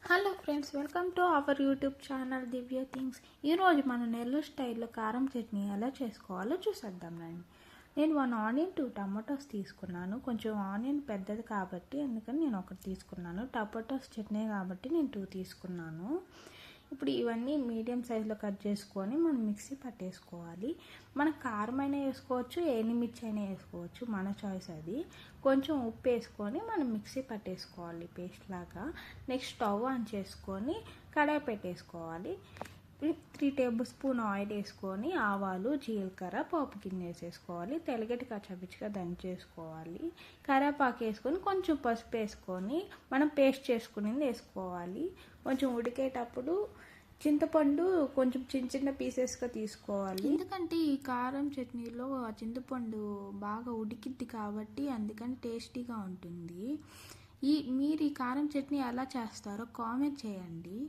Hello friends, welcome to our YouTube channel Divya things. ఈరోజు మనం నెల్లూరు స్టైల్లో కారం చట్నీ ఎలా చేసుకోవాలో చూసేద్దాం రండి. నేను 1 ఆనియన్ 2 టమాటోస్ తీసుకున్నాను. కొంచెం ఆనియన్ పెద్దది కాబట్టి అందుకని నేను ఒకటి తీసుకున్నాను. టమాటోస్ చట్నీ కాబట్టి నేను 2 తీసుకున్నాను. ఇప్పుడు ఇవన్నీ మీడియం సైజులో కట్ చేసుకొని మనం మిక్సీ పట్టేసుకోవాలి. మనం కారం అయినా వేసుకోవచ్చు, ఎండుమిర్చి అయినా వేసుకోవచ్చు, మన చాయిస్ అది. కొంచెం ఉప్పు వేసుకొని మనం మిక్సీ పట్టేసుకోవాలి పేస్ట్ లాగా. నెక్స్ట్ స్టవ్ ఆన్ చేసుకొని కడాయి పెట్టేసుకోవాలి. 3 టేబుల్ స్పూన్ ఆయిల్ వేసుకొని ఆవాలు, జీలకర్ర, పోపు గిన్నె వేసేసుకోవాలి. తెల్లగడ్డ కచ్చాపిచ్చిగా దంచేసుకోవాలి. కరివేపాకు వేసుకొని కొంచెం పసుపు వేసుకొని మనం పేస్ట్ చేసుకునేది వేసుకోవాలి. కొంచెం ఉడికేటప్పుడు చింతపండు కొంచెం చిన్న చిన్న పీసెస్గా తీసుకోవాలి. ఎందుకంటే ఈ కారం చట్నీలో చింతపండు బాగా ఉడికిద్ది కాబట్టి అందుకని టేస్టీగా ఉంటుంది. మీరు ఈ కారం చట్నీ ఎలా చేస్తారో కామెంట్ చేయండి.